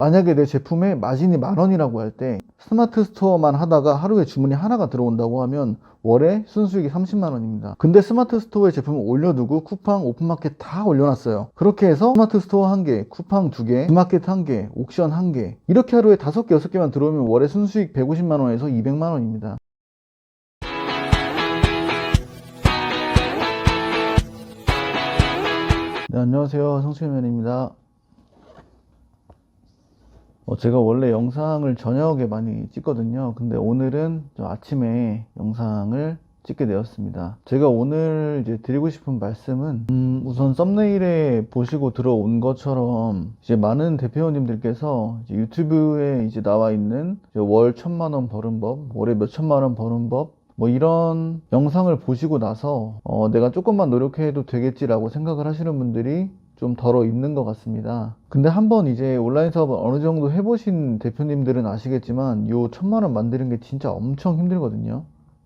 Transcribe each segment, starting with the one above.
만약에 내 제품에 마진이 10,000원이라고 할 때 스마트 스토어만 하다가 하루에 주문이 하나가 들어온다고 하면 월에 순수익이 30만 원입니다. 근데 스마트 스토어에 제품을 올려두고 쿠팡, 오픈마켓 다 올려놨어요. 그렇게 해서 스마트 스토어 1개, 쿠팡 2개, G마켓 1개, 옥션 1개, 이렇게 하루에 5개, 6개만 들어오면 월에 순수익 150만 원에서 200만 원입니다. 네, 안녕하세요. 성철면입니다. 제가 원래 영상을 저녁에 많이 찍거든요. 근데 오늘은 아침에 영상을 찍게 되었습니다. 제가 오늘 이제 드리고 싶은 말씀은 우선 썸네일에 보시고 들어온 것처럼 이제 많은 대표님들께서 이제 유튜브에 이제 나와 있는 이제 월 1,000만 원 버는 법, 월에 몇 천만 원 버는 법, 뭐 이런 영상을 보시고 나서 내가 조금만 노력해도 되겠지라고 생각을 하시는 분들이 좀 덜어 있는 것 같습니다. 근데 한번 이제 온라인 사업을 어느 정도 해보신 대표님들은 아시겠지만 요 1,000만 원 만드는 게 진짜 엄청 힘들거든요.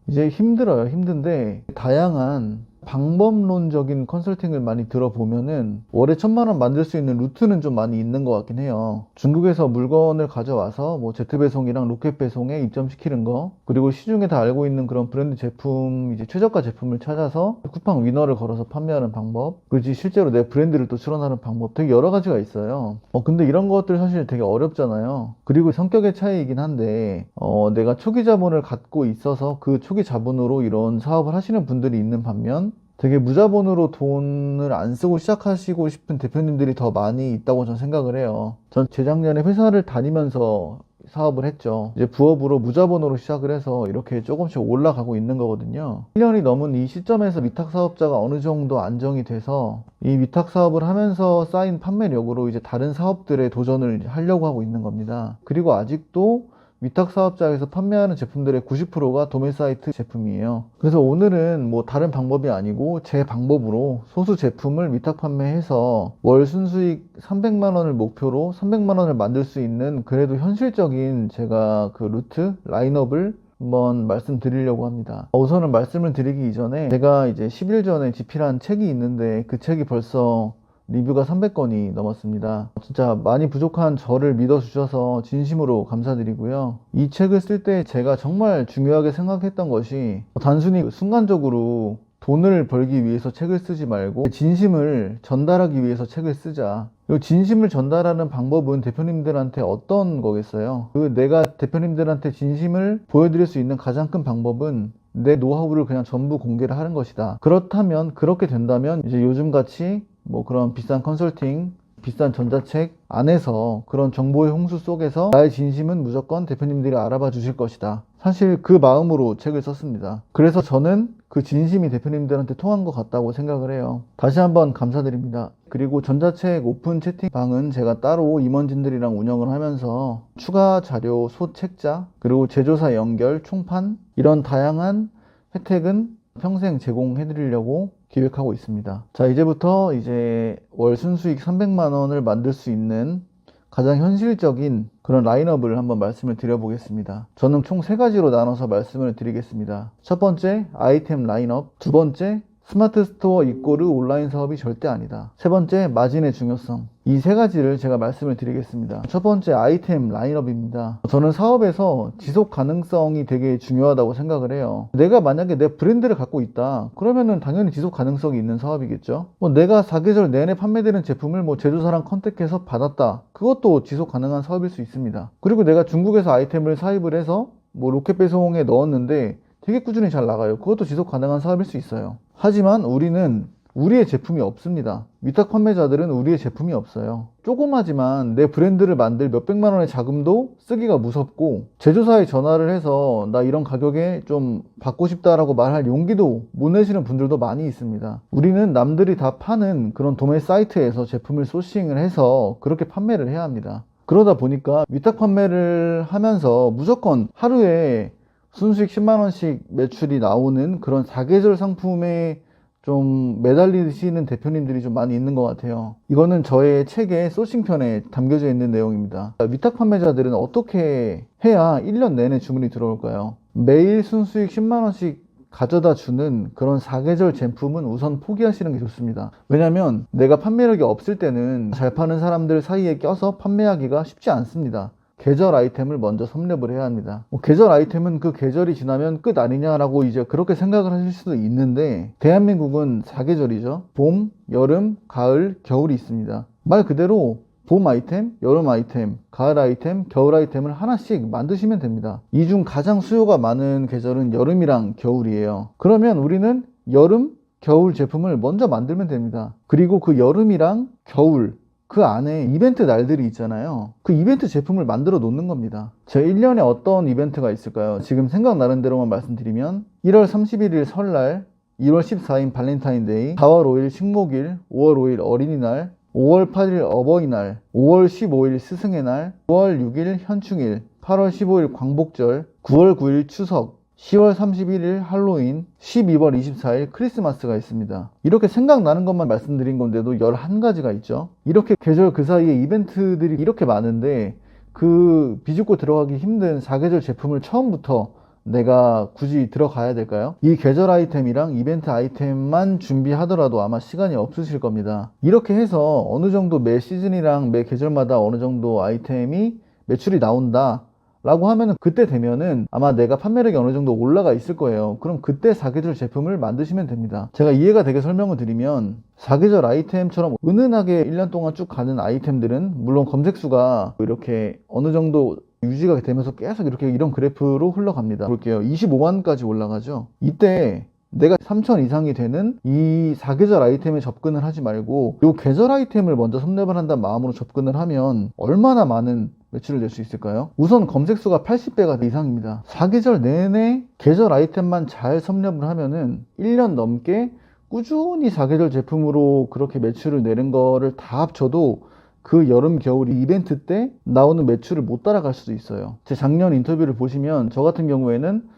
이제 힘들어요. 힘든데 다양한 방법론적인 컨설팅을 많이 들어보면은 월에 1,000만 원 만들 수 있는 루트는 좀 많이 있는 것 같긴 해요. 중국에서 물건을 가져와서 뭐 제트 배송이랑 로켓 배송에 입점시키는 거, 그리고 시중에 다 알고 있는 그런 브랜드 제품, 이제 최저가 제품을 찾아서 쿠팡 위너를 걸어서 판매하는 방법, 그렇지 실제로 내 브랜드를 또 출원하는 방법, 되게 여러 가지가 있어요. 근데 이런 것들 사실 되게 어렵잖아요. 그리고 성격의 차이이긴 한데 내가 초기 자본을 갖고 있어서 그 초기 자본으로 이런 사업을 하시는 분들이 있는 반면 되게 무자본으로 돈을 안 쓰고 시작하시고 싶은 대표님들이 더 많이 있다고 저는 생각을 해요. 전 재작년에 회사를 다니면서 사업을 했죠. 이제 부업으로 무자본으로 시작을 해서 이렇게 조금씩 올라가고 있는 거거든요. 1년이 넘은 이 시점에서 위탁 사업자가 어느 정도 안정이 돼서 이 위탁 사업을 하면서 쌓인 판매력으로 이제 다른 사업들에 도전을 하려고 하고 있는 겁니다. 그리고 아직도 위탁 사업자에서 판매하는 제품들의 90%가 도매 사이트 제품이에요. 그래서 오늘은 뭐 다른 방법이 아니고 제 방법으로 소수 제품을 위탁 판매해서 월 순수익 300만 원을 목표로 300만 원을 만들 수 있는 그래도 현실적인 제가 그 루트, 라인업을 한번 말씀드리려고 합니다. 우선은 말씀을 드리기 이전에 제가 이제 10일 전에 집필한 책이 있는데 그 책이 벌써 리뷰가 300건이 넘었습니다. 진짜 많이 부족한 저를 믿어주셔서 진심으로 감사드리고요. 이 책을 쓸 때 제가 정말 중요하게 생각했던 것이 단순히 순간적으로 돈을 벌기 위해서 책을 쓰지 말고 진심을 전달하기 위해서 책을 쓰자. 이 진심을 전달하는 방법은 대표님들한테 어떤 거겠어요? 내가 대표님들한테 진심을 보여드릴 수 있는 가장 큰 방법은 내 노하우를 그냥 전부 공개를 하는 것이다. 그렇다면, 그렇게 된다면 이제 요즘같이 뭐 그런 비싼 컨설팅, 비싼 전자책 안에서 그런 정보의 홍수 속에서 나의 진심은 무조건 대표님들이 알아봐 주실 것이다. 사실 그 마음으로 책을 썼습니다. 그래서 저는 그 진심이 대표님들한테 통한 것 같다고 생각을 해요. 다시 한번 감사드립니다. 그리고 전자책 오픈 채팅방은 제가 따로 임원진들이랑 운영을 하면서 추가 자료, 소책자, 그리고 제조사 연결, 총판 이런 다양한 혜택은 평생 제공해 드리려고 기획하고 있습니다. 자, 이제부터 이제 월 순수익 300만 원을 만들 수 있는 가장 현실적인 그런 라인업을 한번 말씀을 드려보겠습니다. 저는 총 3가지로 나눠서 말씀을 드리겠습니다. 첫 번째, 아이템 라인업. 두 번째, 스마트 스토어 이꼬르 온라인 사업이 절대 아니다. 세 번째, 마진의 중요성. 이 3가지를 제가 말씀을 드리겠습니다. 첫 번째, 아이템 라인업입니다. 저는 사업에서 지속 가능성이 되게 중요하다고 생각을 해요. 내가 만약에 내 브랜드를 갖고 있다. 그러면은 당연히 지속 가능성이 있는 사업이겠죠. 내가 4계절 내내 판매되는 제품을 제조사랑 컨택해서 받았다. 그것도 지속 가능한 사업일 수 있습니다. 그리고 내가 중국에서 아이템을 사입을 해서 로켓 배송에 넣었는데 되게 꾸준히 잘 나가요. 그것도 지속 가능한 사업일 수 있어요. 하지만 우리는 우리의 제품이 없습니다. 위탁 판매자들은 우리의 제품이 없어요. 조그마지만 내 브랜드를 만들 몇백만 원의 자금도 쓰기가 무섭고 제조사에 전화를 해서 나 이런 가격에 좀 받고 싶다라고 말할 용기도 못 내시는 분들도 많이 있습니다. 우리는 남들이 다 파는 그런 도매 사이트에서 제품을 소싱을 해서 그렇게 판매를 해야 합니다. 그러다 보니까 위탁 판매를 하면서 무조건 하루에 순수익 10만 원씩 매출이 나오는 그런 4계절 상품에 좀 매달리시는 대표님들이 좀 많이 있는 것 같아요. 이거는 저의 책의 소싱편에 담겨져 있는 내용입니다. 위탁 판매자들은 어떻게 해야 1년 내내 주문이 들어올까요? 매일 순수익 10만 원씩 가져다 주는 그런 사계절 제품은 우선 포기하시는 게 좋습니다. 왜냐면 내가 판매력이 없을 때는 잘 파는 사람들 사이에 껴서 판매하기가 쉽지 않습니다. 계절 아이템을 먼저 섭렵을 해야 합니다. 계절 아이템은 그 계절이 지나면 끝 아니냐라고 이제 그렇게 생각을 하실 수도 있는데, 대한민국은 4계절이죠. 봄, 여름, 가을, 겨울이 있습니다. 말 그대로 봄 아이템, 여름 아이템, 가을 아이템, 겨울 아이템을 하나씩 만드시면 됩니다. 이 중 가장 수요가 많은 계절은 여름이랑 겨울이에요. 그러면 우리는 여름, 겨울 제품을 먼저 만들면 됩니다. 그리고 그 여름이랑 겨울, 그 안에 이벤트 날들이 있잖아요. 그 이벤트 제품을 만들어 놓는 겁니다. 제 1년에 어떤 이벤트가 있을까요? 지금 생각나는 대로만 말씀드리면 1월 31일 설날, 2월 14일 발렌타인데이, 4월 5일 식목일, 5월 5일 어린이날, 5월 8일 어버이날, 5월 15일 스승의 날, 9월 6일 현충일, 8월 15일 광복절, 9월 9일 추석, 10월 31일 할로윈, 12월 24일 크리스마스가 있습니다. 이렇게 생각나는 것만 말씀드린 건데도 11가지가 있죠. 이렇게 계절 그 사이에 이벤트들이 이렇게 많은데, 그 비집고 들어가기 힘든 사계절 제품을 처음부터 내가 굳이 들어가야 될까요? 이 계절 아이템이랑 이벤트 아이템만 준비하더라도 아마 시간이 없으실 겁니다. 이렇게 해서 어느 정도 매 시즌이랑 매 계절마다 어느 정도 아이템이 매출이 나온다 라고 하면은, 그때 되면은 아마 내가 판매력이 어느 정도 올라가 있을 거예요. 그럼 그때 사계절 제품을 만드시면 됩니다. 제가 이해가 되게 설명을 드리면, 사계절 아이템처럼 은은하게 1년 동안 쭉 가는 아이템들은 물론 검색수가 이렇게 어느 정도 유지가 되면서 계속 이렇게 이런 그래프로 흘러갑니다. 볼게요. 25만까지 올라가죠. 이때 내가 3,000 이상이 되는 이 사계절 아이템에 접근을 하지 말고 이 계절 아이템을 먼저 섭렵을 한다는 마음으로 접근을 하면 얼마나 많은 매출을 낼 수 있을까요? 우선 검색수가 80배가 이상입니다. 사계절 내내 계절 아이템만 잘 섭렵을 하면은 1년 넘게 꾸준히 사계절 제품으로 그렇게 매출을 내는 거를 다 합쳐도 그 여름, 겨울 이벤트 때 나오는 매출을 못 따라갈 수도 있어요. 제 작년 인터뷰를 보시면 저 같은 경우에는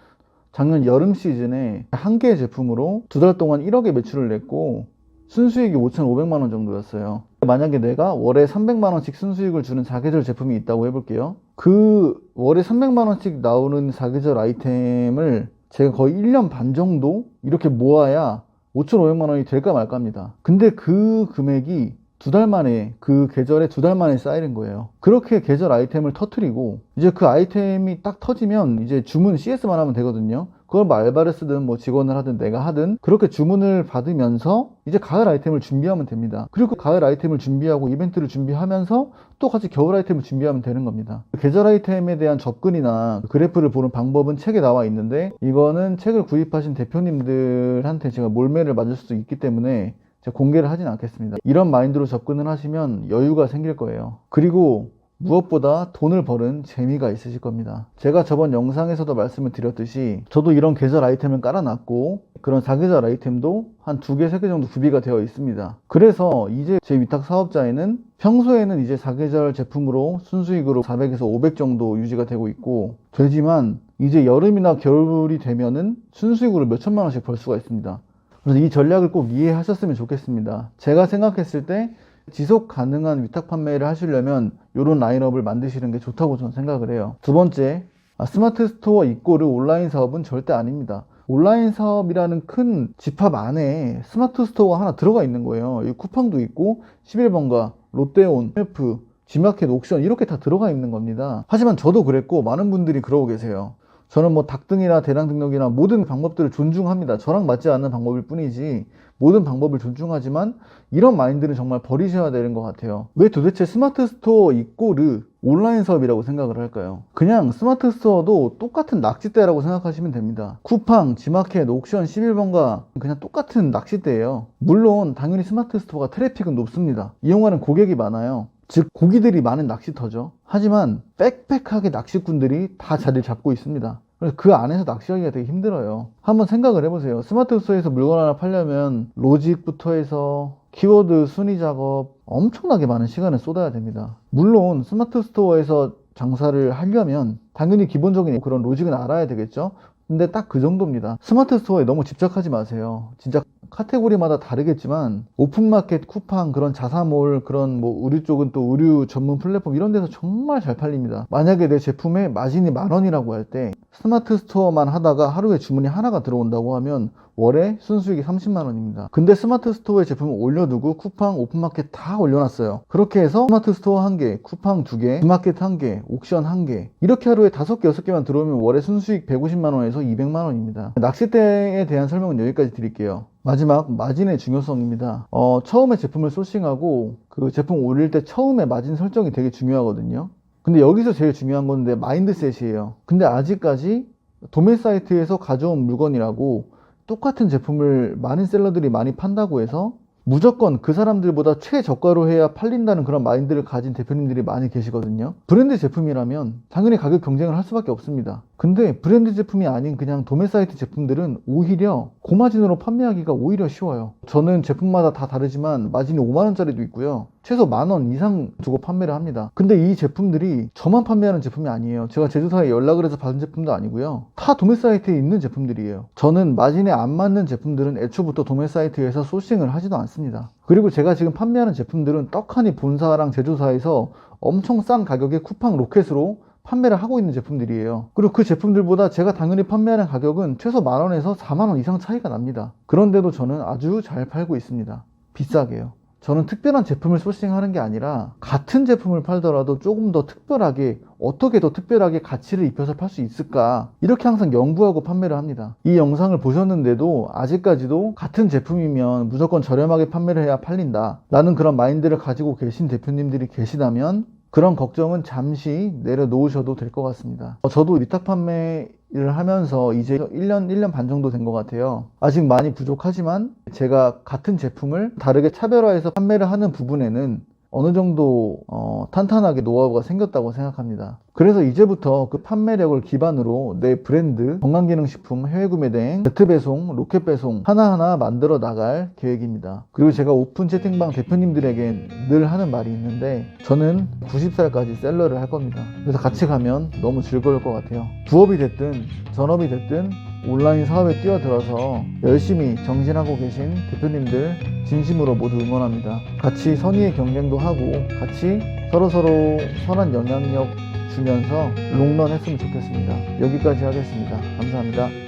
작년 여름 시즌에 한 개의 제품으로 2달 동안 1억의 매출을 냈고 순수익이 5,500만 원 정도였어요. 만약에 내가 월에 300만 원씩 순수익을 주는 사계절 제품이 있다고 해볼게요. 그 월에 300만 원씩 나오는 사계절 아이템을 제가 거의 1년 반 정도 이렇게 모아야 5,500만 원이 될까 말까 합니다. 근데 그 금액이 2달 만에, 그 계절에 2달 만에 쌓이는 거예요. 그렇게 계절 아이템을 터트리고 이제 그 아이템이 딱 터지면 이제 주문 CS만 하면 되거든요. 그걸 뭐 알바를 쓰든 뭐 직원을 하든 내가 하든 그렇게 주문을 받으면서 이제 가을 아이템을 준비하면 됩니다. 그리고 가을 아이템을 준비하고 이벤트를 준비하면서 또 같이 겨울 아이템을 준비하면 되는 겁니다. 계절 아이템에 대한 접근이나 그래프를 보는 방법은 책에 나와 있는데, 이거는 책을 구입하신 대표님들한테 제가 몰매를 맞을 수도 있기 때문에 제가 공개를 하진 않겠습니다. 이런 마인드로 접근을 하시면 여유가 생길 거예요. 그리고 무엇보다 돈을 버는 재미가 있으실 겁니다. 제가 저번 영상에서도 말씀을 드렸듯이 저도 이런 계절 아이템을 깔아놨고 그런 사계절 아이템도 한 2개, 3개 정도 구비가 되어 있습니다. 그래서 이제 제 위탁 사업자에는 평소에는 이제 사계절 제품으로 순수익으로 400에서 500 정도 유지가 되고 있고 되지만 이제 여름이나 겨울이 되면은 순수익으로 몇 천만 원씩 벌 수가 있습니다. 그래서 이 전략을 꼭 이해하셨으면 좋겠습니다. 제가 생각했을 때 지속 가능한 위탁 판매를 하시려면 이런 라인업을 만드시는 게 좋다고 저는 생각을 해요. 두 번째, 스마트 스토어 이꼬르 온라인 사업은 절대 아닙니다. 온라인 사업이라는 큰 집합 안에 스마트 스토어가 하나 들어가 있는 거예요. 이 쿠팡도 있고 11번가, 롯데온, 헬프, 지마켓, 옥션 이렇게 다 들어가 있는 겁니다. 하지만 저도 그랬고 많은 분들이 그러고 계세요. 저는 뭐 닭등이나 대량 등록이나 모든 방법들을 존중합니다. 저랑 맞지 않는 방법일 뿐이지 모든 방법을 존중하지만 이런 마인드는 정말 버리셔야 되는 것 같아요. 왜 도대체 스마트 스토어 이꼬르 온라인 사업이라고 생각을 할까요? 그냥 스마트 스토어도 똑같은 낚싯대라고 생각하시면 됩니다. 쿠팡, 지마켓, 옥션, 11번가 그냥 똑같은 낚싯대예요. 물론 당연히 스마트 스토어가 트래픽은 높습니다. 이용하는 고객이 많아요. 즉 고기들이 많은 낚시터죠. 하지만 빽빽하게 낚시꾼들이 다 자리를 잡고 있습니다. 그래서 그 안에서 낚시하기가 되게 힘들어요. 한번 생각을 해보세요. 스마트 스토어에서 물건 하나 팔려면 로직부터 해서 키워드 순위 작업 엄청나게 많은 시간을 쏟아야 됩니다. 물론 스마트 스토어에서 장사를 하려면 당연히 기본적인 그런 로직은 알아야 되겠죠. 근데 딱 그 정도입니다. 스마트 스토어에 너무 집착하지 마세요. 진짜 카테고리마다 다르겠지만 오픈마켓, 쿠팡, 그런 자사몰, 그런 뭐 의류 쪽은 또 의류 전문 플랫폼 이런 데서 정말 잘 팔립니다. 만약에 내 제품에 마진이 10,000원이라고 할 때 스마트 스토어만 하다가 하루에 주문이 하나가 들어온다고 하면 월에 순수익이 30만 원입니다. 근데 스마트 스토어에 제품을 올려두고 쿠팡, 오픈마켓 다 올려놨어요. 그렇게 해서 스마트 스토어 1개, 쿠팡 2개, 이마켓 1개, 옥션 1개, 이렇게 하루에 5개, 6개만 들어오면 월에 순수익 150만 원에서 200만 원입니다. 낚싯대에 대한 설명은 여기까지 드릴게요. 마지막, 마진의 중요성입니다. 처음에 제품을 소싱하고 그 제품 올릴 때 처음에 마진 설정이 되게 중요하거든요. 근데 여기서 제일 중요한 건 내 마인드셋이에요. 근데 아직까지 도매 사이트에서 가져온 물건이라고 똑같은 제품을 많은 셀러들이 많이 판다고 해서 무조건 그 사람들보다 최저가로 해야 팔린다는 그런 마인드를 가진 대표님들이 많이 계시거든요. 브랜드 제품이라면 당연히 가격 경쟁을 할 수밖에 없습니다. 근데 브랜드 제품이 아닌 그냥 도매 사이트 제품들은 오히려 고마진으로 판매하기가 오히려 쉬워요. 저는 제품마다 다 다르지만 마진이 5만원짜리도 있고요, 최소 10,000원 이상 주고 판매를 합니다. 근데 이 제품들이 저만 판매하는 제품이 아니에요. 제가 제조사에 연락을 해서 받은 제품도 아니고요, 다 도매 사이트에 있는 제품들이에요. 저는 마진에 안 맞는 제품들은 애초부터 도매 사이트에서 소싱을 하지도 않습니다. 그리고 제가 지금 판매하는 제품들은 떡하니 본사랑 제조사에서 엄청 싼 가격에 쿠팡 로켓으로 판매를 하고 있는 제품들이에요. 그리고 그 제품들보다 제가 당연히 판매하는 가격은 최소 10,000원에서 40,000원 이상 차이가 납니다. 그런데도 저는 아주 잘 팔고 있습니다. 비싸게요. 저는 특별한 제품을 소싱하는 게 아니라 같은 제품을 팔더라도 조금 더 특별하게, 어떻게 더 특별하게 가치를 입혀서 팔 수 있을까, 이렇게 항상 연구하고 판매를 합니다. 이 영상을 보셨는데도 아직까지도 같은 제품이면 무조건 저렴하게 판매를 해야 팔린다 라는 그런 마인드를 가지고 계신 대표님들이 계시다면 그런 걱정은 잠시 내려놓으셔도 될 것 같습니다. 저도 위탁 판매를 하면서 이제 1년 반 정도 된 것 같아요. 아직 많이 부족하지만 제가 같은 제품을 다르게 차별화해서 판매를 하는 부분에는 어느 정도 탄탄하게 노하우가 생겼다고 생각합니다. 그래서 이제부터 그 판매력을 기반으로 내 브랜드, 건강기능식품 해외구매 대행, 네트배송, 로켓배송 하나하나 만들어 나갈 계획입니다. 그리고 제가 오픈 채팅방 대표님들에게 늘 하는 말이 있는데, 저는 90살까지 셀러를 할 겁니다. 그래서 같이 가면 너무 즐거울 것 같아요. 부업이 됐든 전업이 됐든 온라인 사업에 뛰어들어서 열심히 정진하고 계신 대표님들 진심으로 모두 응원합니다. 같이 선의의 경쟁도 하고 같이 서로서로 선한 영향력 주면서 롱런 했으면 좋겠습니다. 여기까지 하겠습니다. 감사합니다.